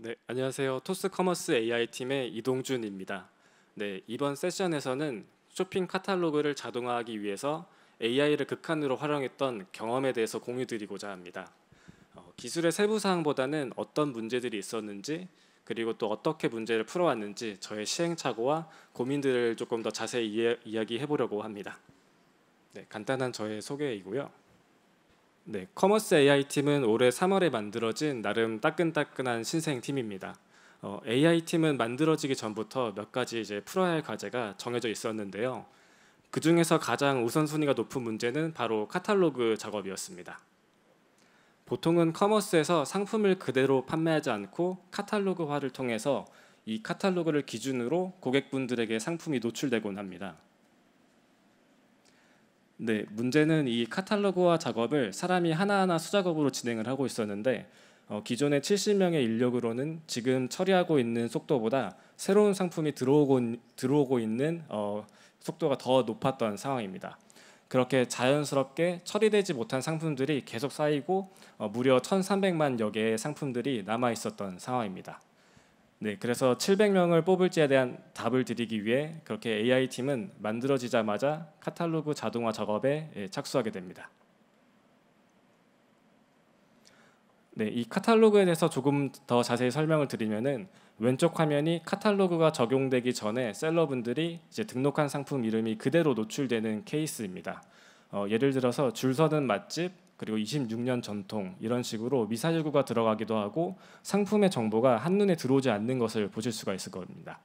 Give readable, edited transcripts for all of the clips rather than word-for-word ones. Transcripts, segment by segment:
네, 안녕하세요. 토스커머스 AI팀의 이동준입니다. 네, 이번 세션에서는 쇼핑 카탈로그를 자동화하기 위해서 AI를 극한으로 활용했던 경험에 대해서 공유드리고자 합니다. 기술의 세부 사항보다는 어떤 문제들이 있었는지, 그리고 또 어떻게 문제를 풀어왔는지 저의 시행착오와 고민들을 조금 더 자세히 이야기해 보려고 합니다. 네, 간단한 저의 소개이고요. 네, 커머스 AI팀은 올해 3월에 만들어진 나름 따끈따끈한 신생팀입니다. AI팀은 만들어지기 전부터 몇 가지 이제 풀어야 할 과제가 정해져 있었는데요. 그 중에서 가장 우선순위가 높은 문제는 바로 카탈로그 작업이었습니다. 보통은 커머스에서 상품을 그대로 판매하지 않고 카탈로그화를 통해서 이 카탈로그를 기준으로 고객분들에게 상품이 노출되곤 합니다. 네, 문제는 이 카탈로그화 작업을 사람이 하나하나 수작업으로 진행을 하고 있었는데 기존의 70명의 인력으로는 지금 처리하고 있는 속도보다 새로운 상품이 들어오고 있는 속도가 더 높았던 상황입니다. 그렇게 자연스럽게 처리되지 못한 상품들이 계속 쌓이고 무려 1,300만여 개의 상품들이 남아 있었던 상황입니다. 네, 그래서 700명을 뽑을지에 대한 답을 드리기 위해 그렇게 AI팀은 만들어지자마자 카탈로그 자동화 작업에 착수하게 됩니다. 네, 이 카탈로그에 대해서 조금 더 자세히 설명을 드리면은 왼쪽 화면이 카탈로그가 적용되기 전에 셀러분들이 이제 등록한 상품 이름이 그대로 노출되는 케이스입니다. 예를 들어서 줄 서는 맛집, 그리고 26년 전통 이런 식으로 미사일구가 들어가기도 하고 상품의 정보가 한눈에 들어오지 않는 것을 보실 수가 있을 겁니다.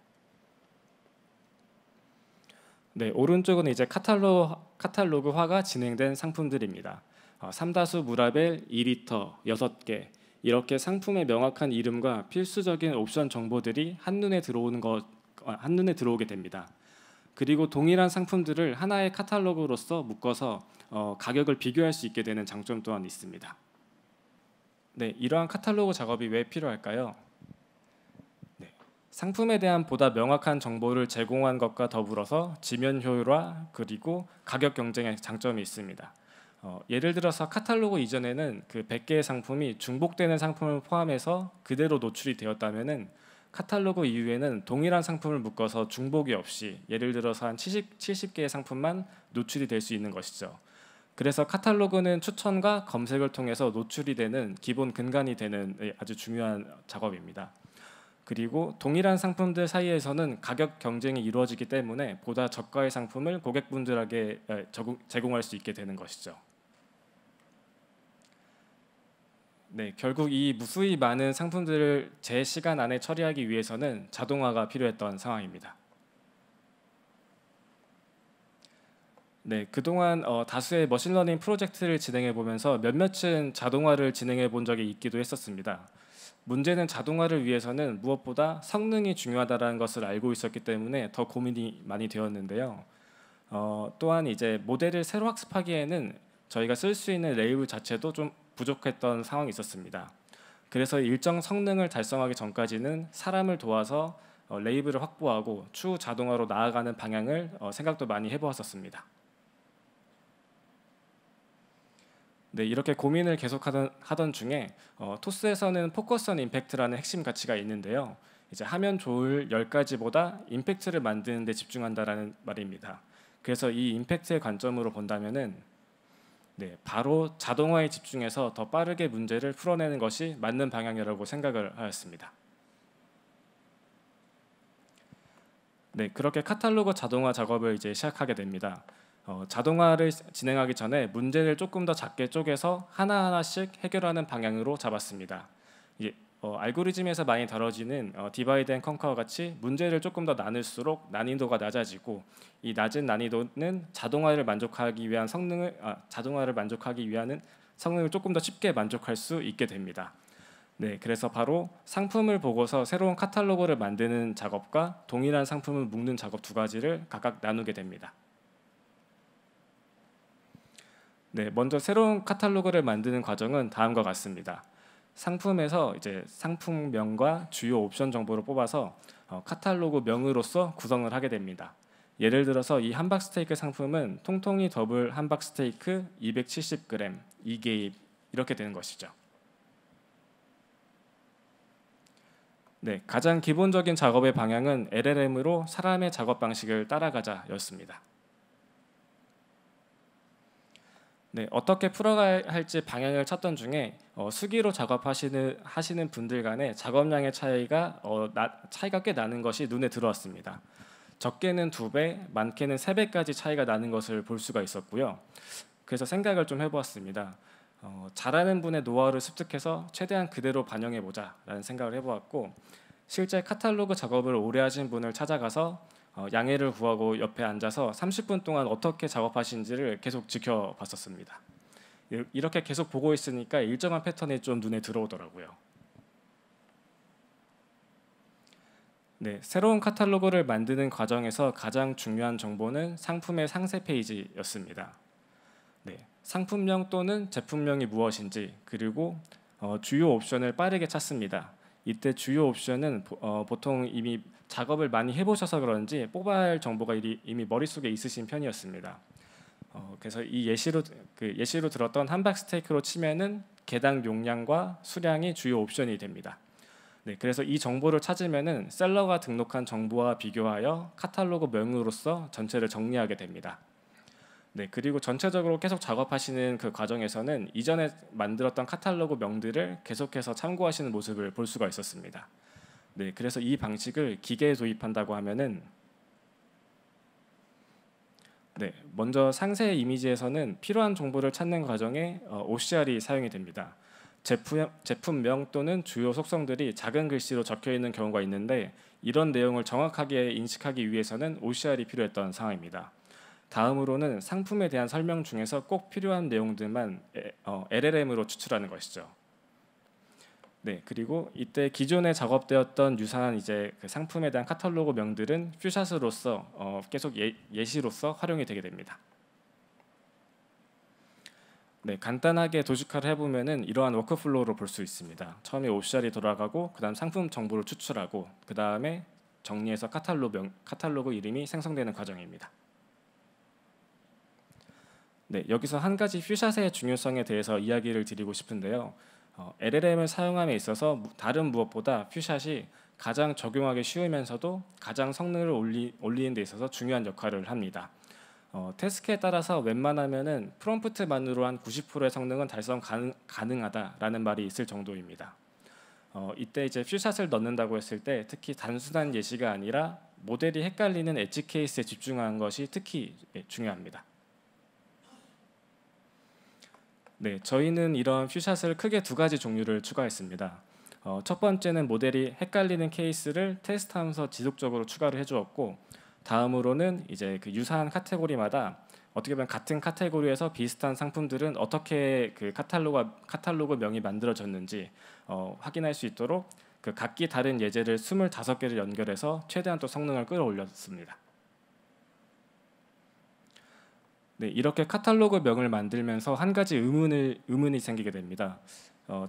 네, 오른쪽은 이제 카탈로그화가 진행된 상품들입니다. 삼다수 무라벨 2리터 6개 이렇게 상품의 명확한 이름과 필수적인 옵션 정보들이 한눈에 들어오게 됩니다. 그리고 동일한 상품들을 하나의 카탈로그로서 묶어서 가격을 비교할 수 있게 되는 장점 또한 있습니다. 네, 이러한 카탈로그 작업이 왜 필요할까요? 네, 상품에 대한 보다 명확한 정보를 제공한 것과 더불어서 지면 효율화 그리고 가격 경쟁의 장점이 있습니다. 예를 들어서 카탈로그 이전에는 그 100개의 상품이 중복되는 상품을 포함해서 그대로 노출이 되었다면은 카탈로그 이후에는 동일한 상품을 묶어서 중복이 없이 예를 들어서 한 70개의 상품만 노출이 될 수 있는 것이죠. 그래서 카탈로그는 추천과 검색을 통해서 노출이 되는 기본 근간이 되는 아주 중요한 작업입니다. 그리고 동일한 상품들 사이에서는 가격 경쟁이 이루어지기 때문에 보다 저가의 상품을 고객분들에게 제공할 수 있게 되는 것이죠. 네, 결국 이 무수히 많은 상품들을 제 시간 안에 처리하기 위해서는 자동화가 필요했던 상황입니다. 네, 그동안 다수의 머신러닝 프로젝트를 진행해 보면서 몇몇은 자동화를 진행해 본 적이 있기도 했었습니다. 문제는 자동화를 위해서는 무엇보다 성능이 중요하다는 것을 알고 있었기 때문에 더 고민이 많이 되었는데요. 또한 이제 모델을 새로 학습하기에는 저희가 쓸 수 있는 레이블 자체도 좀 부족했던 상황이 있었습니다. 그래서 일정 성능을 달성하기 전까지는 사람을 도와서 레이블을 확보하고 추후 자동화로 나아가는 방향을 생각도 많이 해보았었습니다. 네, 이렇게 고민을 계속하던 중에 토스에서는 포커스 온 임팩트라는 핵심 가치가 있는데요. 이제 하면 좋을 10가지보다 임팩트를 만드는 데 집중한다라는 말입니다. 그래서 이 임팩트의 관점으로 본다면은 네, 바로 자동화에 집중해서 더 빠르게 문제를 풀어내는 것이 맞는 방향이라고 생각을 하였습니다. 네, 그렇게 카탈로그 자동화 작업을 이제 시작하게 됩니다. 자동화를 진행하기 전에 문제를 조금 더 작게 쪼개서 하나하나씩 해결하는 방향으로 잡았습니다. 알고리즘에서 많이 다뤄지는 디바이드 앤 컨커와 같이 문제를 조금 더 나눌수록 난이도가 낮아지고 이 낮은 난이도는 자동화를 만족하기 위한 성능을 조금 더 쉽게 만족할 수 있게 됩니다. 네, 그래서 바로 상품을 보고서 새로운 카탈로그를 만드는 작업과 동일한 상품을 묶는 작업 두 가지를 각각 나누게 됩니다. 네, 먼저 새로운 카탈로그를 만드는 과정은 다음과 같습니다. 상품에서 이제 상품명과 주요 옵션 정보를 뽑아서 카탈로그 명으로서 구성을 하게 됩니다. 예를 들어서 이 함박스테이크 상품은 통통이 더블 함박스테이크 270g 2개입 이렇게 되는 것이죠. 네, 가장 기본적인 작업의 방향은 LLM으로 사람의 작업 방식을 따라가자였습니다. 네, 어떻게 풀어가야 할지 방향을 찾던 중에 수기로 하시는 분들 간의 작업량의 차이가 꽤 나는 것이 눈에 들어왔습니다. 적게는 2배, 많게는 3배까지 차이가 나는 것을 볼 수가 있었고요. 그래서 생각을 좀 해보았습니다. 잘하는 분의 노하우를 습득해서 최대한 그대로 반영해보자라는 생각을 해보았고, 실제 카탈로그 작업을 오래 하신 분을 찾아가서 양해를 구하고 옆에 앉아서 30분 동안 어떻게 작업하시는지를 계속 지켜봤었습니다. 이렇게 계속 보고 있으니까 일정한 패턴이 좀 눈에 들어오더라고요. 네, 새로운 카탈로그를 만드는 과정에서 가장 중요한 정보는 상품의 상세 페이지였습니다. 네, 상품명 또는 제품명이 무엇인지, 그리고 주요 옵션을 빠르게 찾습니다. 이때 주요 옵션은 보통 이미 작업을 많이 해보셔서 그런지 뽑아야 할 정보가 이미 머릿속에 있으신 편이었습니다. 그래서 이 예시로 들었던 함박 스테이크로 치면은 개당 용량과 수량이 주요 옵션이 됩니다. 네, 그래서 이 정보를 찾으면은 셀러가 등록한 정보와 비교하여 카탈로그 명으로서 전체를 정리하게 됩니다. 네, 그리고 전체적으로 계속 작업하시는 그 과정에서는 이전에 만들었던 카탈로그 명들을 계속해서 참고하시는 모습을 볼 수가 있었습니다. 네, 그래서 이 방식을 기계에 도입한다고 하면은 먼저 상세 이미지에서는 필요한 정보를 찾는 과정에 OCR이 사용이 됩니다. 제품명 또는 주요 속성들이 작은 글씨로 적혀 있는 경우가 있는데 이런 내용을 정확하게 인식하기 위해서는 OCR이 필요했던 상황입니다. 다음으로는 상품에 대한 설명 중에서 꼭 필요한 내용들만 LLM으로 추출하는 것이죠. 네, 그리고 이때 기존에 작업되었던 유사한 그 상품에 대한 카탈로그 명들은 퓨샷으로서 계속 예시로서 활용이 되게 됩니다. 네, 간단하게 도식화를 해보면은 이러한 워크플로우를 볼 수 있습니다. 처음에 OCR이 돌아가고, 그다음 상품 정보를 추출하고, 그 다음에 정리해서 카탈로그 이름이 생성되는 과정입니다. 네, 여기서 한 가지 퓨샷의 중요성에 대해서 이야기를 드리고 싶은데요. LLM을 사용함에 있어서 다른 무엇보다 퓨샷이 가장 적용하기 쉬우면서도 가장 성능을 올리는 데 있어서 중요한 역할을 합니다. 태스크에 따라서 웬만하면은 프롬프트만으로 한 90%의 성능은 달성 가능하다라는 말이 있을 정도입니다. 이때 이제 퓨샷을 넣는다고 했을 때 특히 단순한 예시가 아니라 모델이 헷갈리는 엣지 케이스에 집중하는 것이 특히 중요합니다. 네, 저희는 이런 퓨샷을 크게 2가지 종류를 추가했습니다. 첫 번째는 모델이 헷갈리는 케이스를 테스트하면서 지속적으로 추가를 해주었고, 다음으로는 이제 그 유사한 카테고리마다 어떻게 보면 같은 카테고리에서 비슷한 상품들은 어떻게 그 카탈로그 명이 만들어졌는지 확인할 수 있도록 그 각기 다른 예제를 25개를 연결해서 최대한 또 성능을 끌어올렸습니다. 네, 이렇게 카탈로그 명을 만들면서 한 가지 의문이 생기게 됩니다.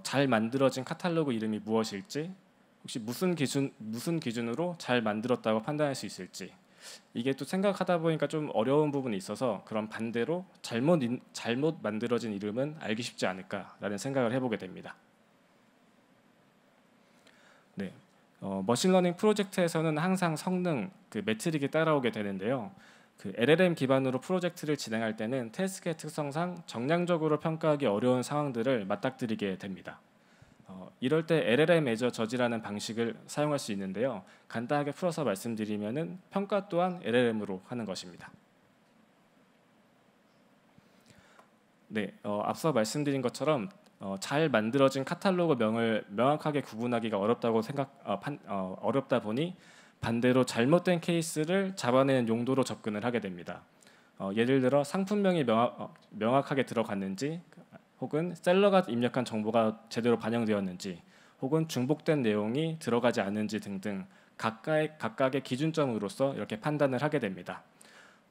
잘 만들어진 카탈로그 이름이 무엇일지, 혹시 무슨 기준으로 잘 만들었다고 판단할 수 있을지, 이게 또 생각하다 보니까 좀 어려운 부분이 있어서 그럼 반대로 잘못 만들어진 이름은 알기 쉽지 않을까라는 생각을 해보게 됩니다. 네, 머신러닝 프로젝트에서는 항상 성능 그 매트릭이 따라오게 되는데요. 그 LLM 기반으로 프로젝트를 진행할 때는 태스크의 특성상 정량적으로 평가하기 어려운 상황들을 맞닥뜨리게 됩니다. 이럴 때 LLM 애저 저지라는 방식을 사용할 수 있는데요. 간단하게 풀어서 말씀드리면은 평가 또한 LLM으로 하는 것입니다. 네, 앞서 말씀드린 것처럼 잘 만들어진 카탈로그 명을 명확하게 구분하기가 어렵다 보니 반대로 잘못된 케이스를 잡아내는 용도로 접근을 하게 됩니다. 예를 들어 상품명이 명확하게 들어갔는지, 혹은 셀러가 입력한 정보가 제대로 반영되었는지, 혹은 중복된 내용이 들어가지 않는지 등등 각각의 기준점으로서 이렇게 판단을 하게 됩니다.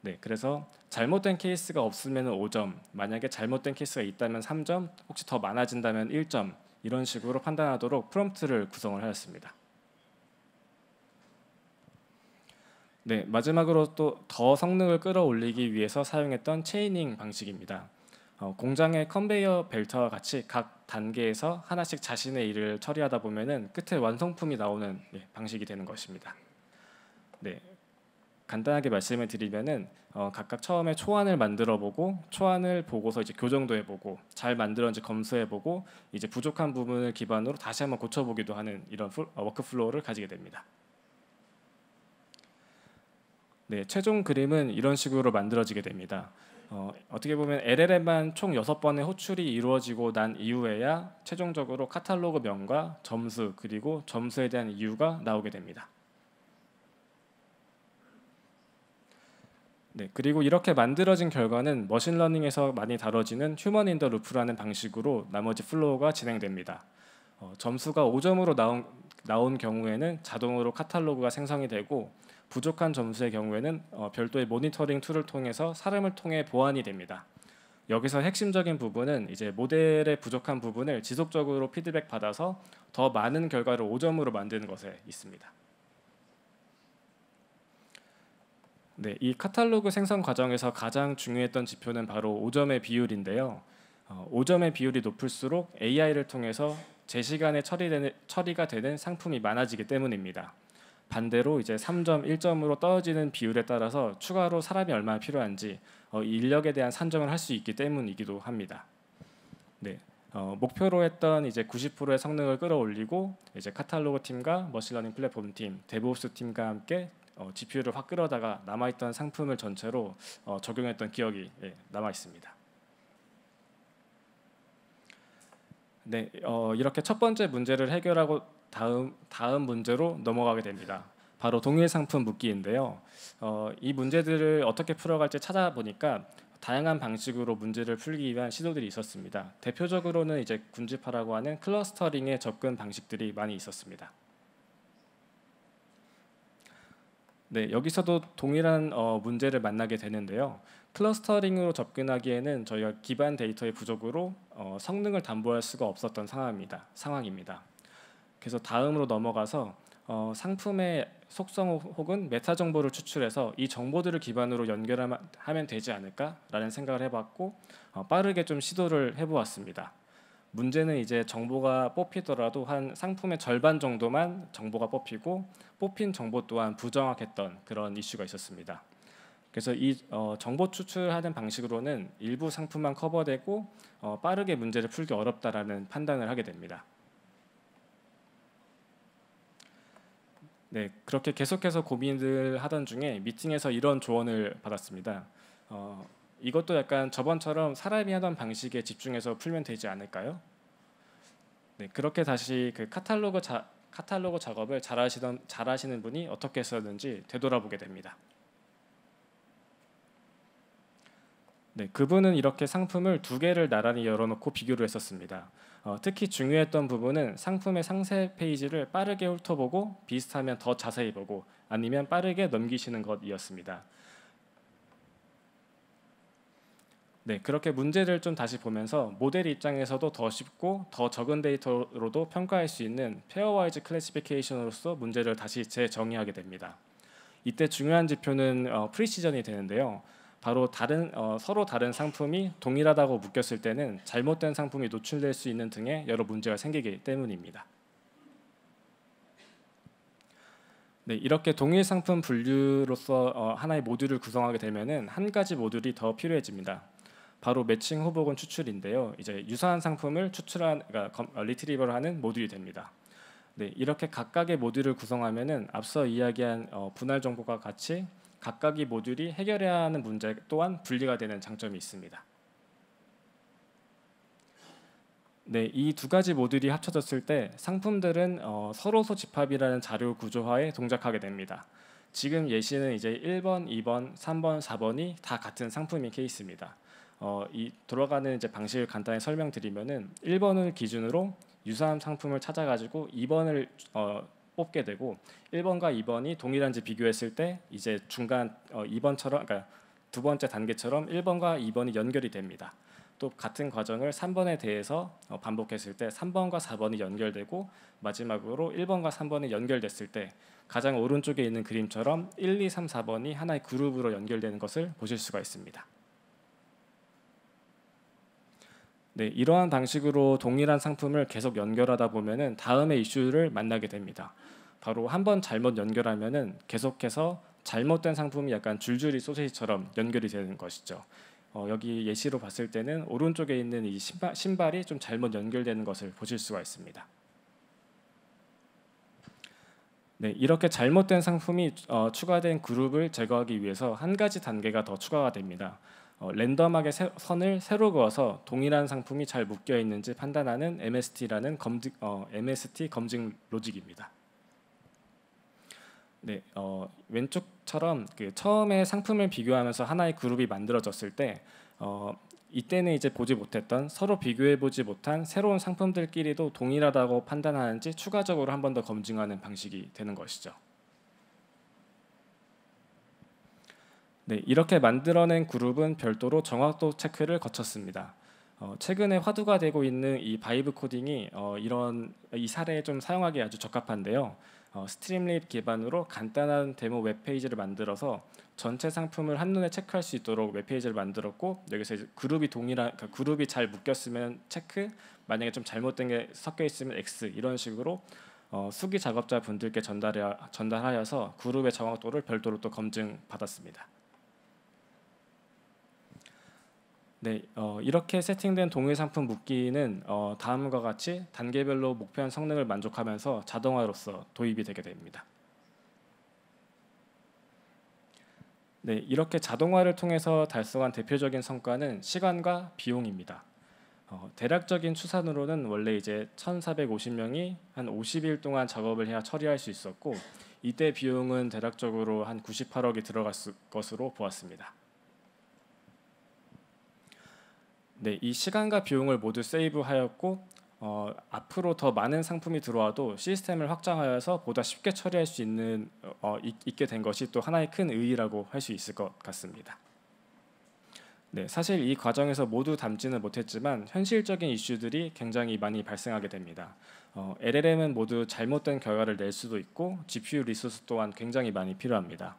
네, 그래서 잘못된 케이스가 없으면 5점, 만약에 잘못된 케이스가 있다면 3점, 혹시 더 많아진다면 1점, 이런 식으로 판단하도록 프롬프트를 구성을 하였습니다. 네, 마지막으로 또 더 성능을 끌어올리기 위해서 사용했던 체이닝 방식입니다. 공장의 컨베이어 벨트와 같이 각 단계에서 하나씩 자신의 일을 처리하다 보면은 끝에 완성품이 나오는 방식이 되는 것입니다. 네, 간단하게 말씀을 드리면은 각각 처음에 초안을 만들어보고 초안을 보고서 이제 교정도 해보고 잘 만들었는지 검수해보고 이제 부족한 부분을 기반으로 다시 한번 고쳐보기도 하는 이런 워크플로우를 가지게 됩니다. 네, 최종 그림은 이런 식으로 만들어지게 됩니다. 어떻게 보면 LLM만 총 6번의 호출이 이루어지고 난 이후에야 최종적으로 카탈로그 명과 점수 그리고 점수에 대한 이유가 나오게 됩니다. 네, 그리고 이렇게 만들어진 결과는 머신러닝에서 많이 다뤄지는 휴먼 인 더 루프라는 방식으로 나머지 플로우가 진행됩니다. 점수가 5점으로 나온 경우에는 자동으로 카탈로그가 생성이 되고 부족한 점수의 경우에는 별도의 모니터링 툴을 통해서 사람을 통해 보완이 됩니다. 여기서 핵심적인 부분은 이제 모델의 부족한 부분을 지속적으로 피드백 받아서 더 많은 결과를 5점으로 만드는 것에 있습니다. 네, 이 카탈로그 생성 과정에서 가장 중요했던 지표는 바로 5점의 비율인데요. 5점의 비율이 높을수록 AI를 통해서 제 시간에 처리가 되는 상품이 많아지기 때문입니다. 반대로 이제 3점, 1점으로 떨어지는 비율에 따라서 추가로 사람이 얼마나 필요한지 인력에 대한 산정을 할 수 있기 때문이기도 합니다. 네, 목표로 했던 이제 90%의 성능을 끌어올리고 이제 카탈로그 팀과 머신러닝 플랫폼 팀, 데브옵스 팀과 함께 GPU를 확 끌어다가 남아있던 상품을 전체로 적용했던 기억이 남아 있습니다. 네, 이렇게 첫 번째 문제를 해결하고 다음 문제로 넘어가게 됩니다. 바로 동일 상품 묻기인데요. 이 문제들을 어떻게 풀어갈지 찾아보니까 다양한 방식으로 문제를 풀기 위한 시도들이 있었습니다. 대표적으로는 이제 군집화라고 하는 클러스터링의 접근 방식들이 많이 있었습니다. 네, 여기서도 동일한 문제를 만나게 되는데요. 클러스터링으로 접근하기에는 저희가 기반 데이터의 부족으로 성능을 담보할 수가 없었던 상황입니다. 그래서 다음으로 넘어가서 상품의 속성 혹은 메타 정보를 추출해서 이 정보들을 기반으로 연결하면 되지 않을까라는 생각을 해봤고 빠르게 좀 시도를 해보았습니다. 문제는 이제 정보가 뽑히더라도 한 상품의 절반 정도만 정보가 뽑히고 뽑힌 정보 또한 부정확했던 그런 이슈가 있었습니다. 그래서 이 정보 추출하는 방식으로는 일부 상품만 커버되고 빠르게 문제를 풀기 어렵다라는 판단을 하게 됩니다. 네, 그렇게 계속해서 고민을 하던 중에 미팅에서 이런 조언을 받았습니다. 이것도 약간 저번처럼 사람이 하던 방식에 집중해서 풀면 되지 않을까요? 네, 그렇게 다시 그 카탈로그 작업을 잘하시는 분이 어떻게 했었는지 되돌아보게 됩니다. 네, 그분은 이렇게 상품을 2개를 나란히 열어놓고 비교를 했었습니다. 특히 중요했던 부분은 상품의 상세 페이지를 빠르게 훑어보고 비슷하면 더 자세히 보고 아니면 빠르게 넘기시는 것이었습니다. 네, 그렇게 문제를 좀 다시 보면서 모델 입장에서도 더 쉽고 더 적은 데이터로도 평가할 수 있는 페어와이즈 클래시피케이션으로서 문제를 다시 재정의하게 됩니다. 이때 중요한 지표는 프리시전이 되는데요. 바로 서로 다른 상품이 동일하다고 묶였을 때는 잘못된 상품이 노출될 수 있는 등의 여러 문제가 생기기 때문입니다. 네, 이렇게 동일 상품 분류로서 하나의 모듈을 구성하게 되면은 한 가지 모듈이 더 필요해집니다. 바로 매칭 호복은 추출인데요. 이제 유사한 상품을 그러니까 리트리버를 하는 모듈이 됩니다. 네, 이렇게 각각의 모듈을 구성하면은 앞서 이야기한 분할 정보과 같이 각각의 모듈이 해결해야 하는 문제 또한 분리가 되는 장점이 있습니다. 네, 이 2가지 모듈이 합쳐졌을 때 상품들은 서로소 집합이라는 자료 구조화에 동작하게 됩니다. 지금 예시는 이제 1번, 2번, 3번, 4번이 다 같은 상품인 케이스입니다. 이 돌아가는 이제 방식을 간단히 설명드리면은 1번을 기준으로 유사한 상품을 찾아가지고 2번을 뽑게 되고 1번과 2번이 동일한지 비교했을 때 이제 중간 2번처럼 그러니까 두 번째 단계처럼 1번과 2번이 연결이 됩니다. 또 같은 과정을 3번에 대해서 반복했을 때 3번과 4번이 연결되고 마지막으로 1번과 3번이 연결됐을 때 가장 오른쪽에 있는 그림처럼 1, 2, 3, 4번이 하나의 그룹으로 연결되는 것을 보실 수가 있습니다. 네, 이러한 방식으로 동일한 상품을 계속 연결하다 보면은 다음의 이슈를 만나게 됩니다. 바로 한번 잘못 연결하면은 계속해서 잘못된 상품이 약간 줄줄이 소시지처럼 연결이 되는 것이죠. 여기 예시로 봤을 때는 오른쪽에 있는 이 신발이 좀 잘못 연결되는 것을 보실 수가 있습니다. 네, 이렇게 잘못된 상품이 추가된 그룹을 제거하기 위해서 한 가지 단계가 더 추가가 됩니다. 랜덤하게 선을 새로 그어서 동일한 상품이 잘 묶여 있는지 판단하는 MST라는 MST 검증 로직입니다. 네, 왼쪽처럼 그 처음에 상품을 비교하면서 하나의 그룹이 만들어졌을 때 이때는 이제 보지 못했던 서로 비교해 보지 못한 새로운 상품들끼리도 동일하다고 판단하는지 추가적으로 한 번 더 검증하는 방식이 되는 것이죠. 네, 이렇게 만들어낸 그룹은 별도로 정확도 체크를 거쳤습니다. 최근에 화두가 되고 있는 이 바이브 코딩이 이런 이 사례에 좀 사용하기 아주 적합한데요. 스트림립 기반으로 간단한 데모 웹페이지를 만들어서 전체 상품을 한눈에 체크할 수 있도록 웹페이지를 만들었고, 여기서 이제 그러니까 그룹이 잘 묶였으면 체크, 만약에 좀 잘못된 게 섞여 있으면 X, 이런 식으로 수기 작업자 분들께 전달하여서 그룹의 정확도를 별도로 또 검증받았습니다. 네, 이렇게 세팅된 동일 상품 묶기는 다음과 같이 단계별로 목표한 성능을 만족하면서 자동화로서 도입이 되게 됩니다. 네, 이렇게 자동화를 통해서 달성한 대표적인 성과는 시간과 비용입니다. 대략적인 추산으로는 원래 이제 1,450명이 한 50일 동안 작업을 해야 처리할 수 있었고, 이때 비용은 대략적으로 한 98억이 들어갔을 것으로 보았습니다. 네, 이 시간과 비용을 모두 세이브하였고 앞으로 더 많은 상품이 들어와도 시스템을 확장하여서 보다 쉽게 처리할 수 있게 된 것이 또 하나의 큰 의의라고 할 수 있을 것 같습니다. 네, 사실 이 과정에서 모두 담지는 못했지만 현실적인 이슈들이 굉장히 많이 발생하게 됩니다. LLM은 모두 잘못된 결과를 낼 수도 있고 GPU 리소스 또한 굉장히 많이 필요합니다.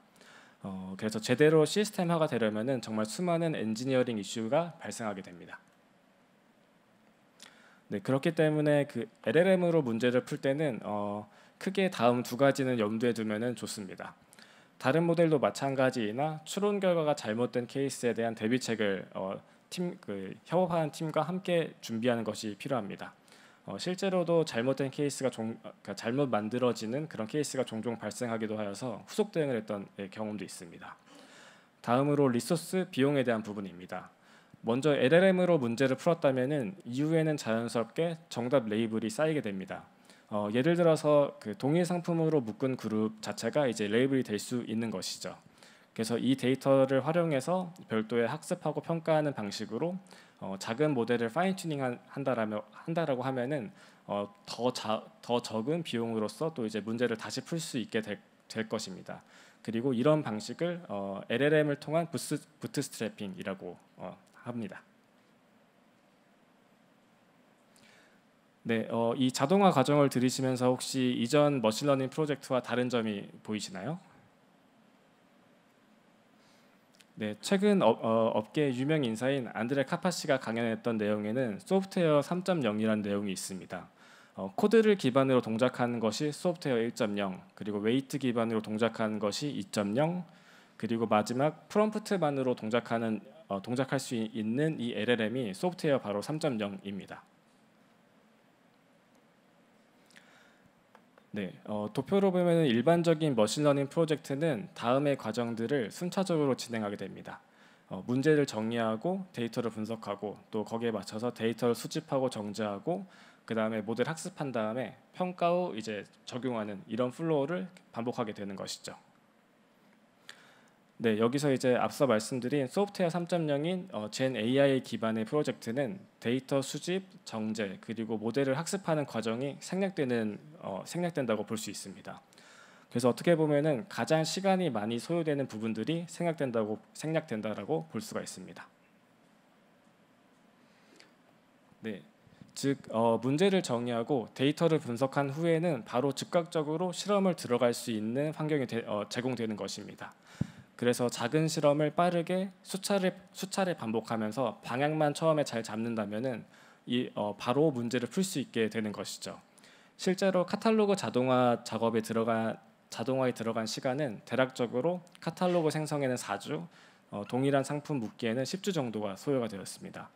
그래서 제대로 시스템화가 되려면은 정말 수많은 엔지니어링 이슈가 발생하게 됩니다. 네, 그렇기 때문에 그 LLM으로 문제를 풀 때는 크게 다음 두 가지는 염두에 두면은 좋습니다. 다른 모델도 마찬가지이나 추론 결과가 잘못된 케이스에 대한 대비책을 협업하는 팀과 함께 준비하는 것이 필요합니다. 실제로도 잘못된 케이스가 그러니까 잘못 만들어지는 그런 케이스가 종종 발생하기도 하여서 후속 대응을 했던 경험도 있습니다. 다음으로 리소스 비용에 대한 부분입니다. 먼저 LLM으로 문제를 풀었다면은 이후에는 자연스럽게 정답 레이블이 쌓이게 됩니다. 예를 들어서 그 동일 상품으로 묶은 그룹 자체가 이제 레이블이 될 수 있는 것이죠. 그래서 이 데이터를 활용해서 별도의 학습하고 평가하는 방식으로 작은 모델을 파인 튜닝 한다라고 하면은 더 적은 비용으로서 또 이제 문제를 다시 풀 수 있게 될 것입니다. 그리고 이런 방식을 LLM을 통한 부트스트래핑이라고 합니다. 네, 이 자동화 과정을 들으시면서 혹시 이전 머신러닝 프로젝트와 다른 점이 보이시나요? 네, 최근 업계 유명 인사인 안드레 카파시가 강연했던 내용에는 소프트웨어 3.0이라는 내용이 있습니다. 코드를 기반으로 동작하는 것이 소프트웨어 1.0, 그리고 웨이트 기반으로 동작하는 것이 2.0, 그리고 마지막 프롬프트만으로 동작할 수 있는 이 LLM이 소프트웨어 바로 3.0입니다. 네, 도표로 보면 일반적인 머신러닝 프로젝트는 다음의 과정들을 순차적으로 진행하게 됩니다. 문제를 정리하고 데이터를 분석하고 또 거기에 맞춰서 데이터를 수집하고 정제하고 그 다음에 모델 학습한 다음에 평가 후 이제 적용하는 이런 플로우를 반복하게 되는 것이죠. 네, 여기서 이제 앞서 말씀드린 소프트웨어 3.0인 젠 AI 기반의 프로젝트는 데이터 수집, 정제, 그리고 모델을 학습하는 과정이 생략된다고 볼 수 있습니다. 그래서 어떻게 보면은 가장 시간이 많이 소요되는 부분들이 생략된다라고 볼 수가 있습니다. 네, 즉 문제를 정의하고 데이터를 분석한 후에는 바로 즉각적으로 실험을 들어갈 수 있는 환경이 제공되는 것입니다. 그래서 작은 실험을 빠르게 수차례 반복하면서 방향만 처음에 잘 잡는다면은 바로 문제를 풀 수 있게 되는 것이죠. 실제로 카탈로그 자동화에 들어간 시간은 대략적으로 카탈로그 생성에는 4주, 동일한 상품 묶기에는 10주 정도가 소요가 되었습니다.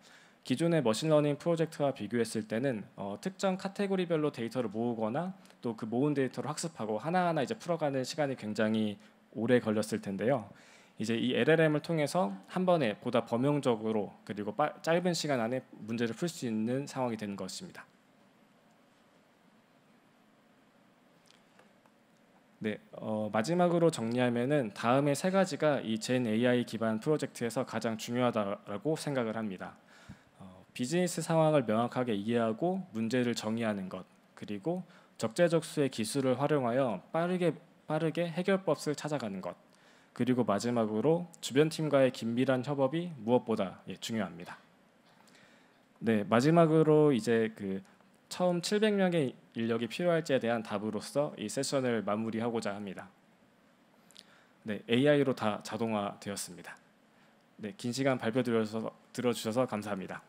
기존의 머신러닝 프로젝트와 비교했을 때는 특정 카테고리별로 데이터를 모으거나 또 그 모은 데이터를 학습하고 하나하나 이제 풀어가는 시간이 굉장히 오래 걸렸을 텐데요. 이제 이 LLM을 통해서 한 번에 보다 범용적으로 그리고 짧은 시간 안에 문제를 풀 수 있는 상황이 된 것입니다. 네, 마지막으로 정리하면은 다음의 세 가지가 이 젠 AI 기반 프로젝트에서 가장 중요하다고 생각을 합니다. 비즈니스 상황을 명확하게 이해하고 문제를 정의하는 것, 그리고 적재적소의 기술을 활용하여 빠르게 해결법을 찾아가는 것, 그리고 마지막으로 주변 팀과의 긴밀한 협업이 무엇보다 중요합니다. 네, 마지막으로 이제 처음 700명의 인력이 필요할지에 대한 답으로서 이 세션을 마무리하고자 합니다. 네, AI로 다 자동화되었습니다. 네, 긴 시간 발표 들어주셔서 감사합니다.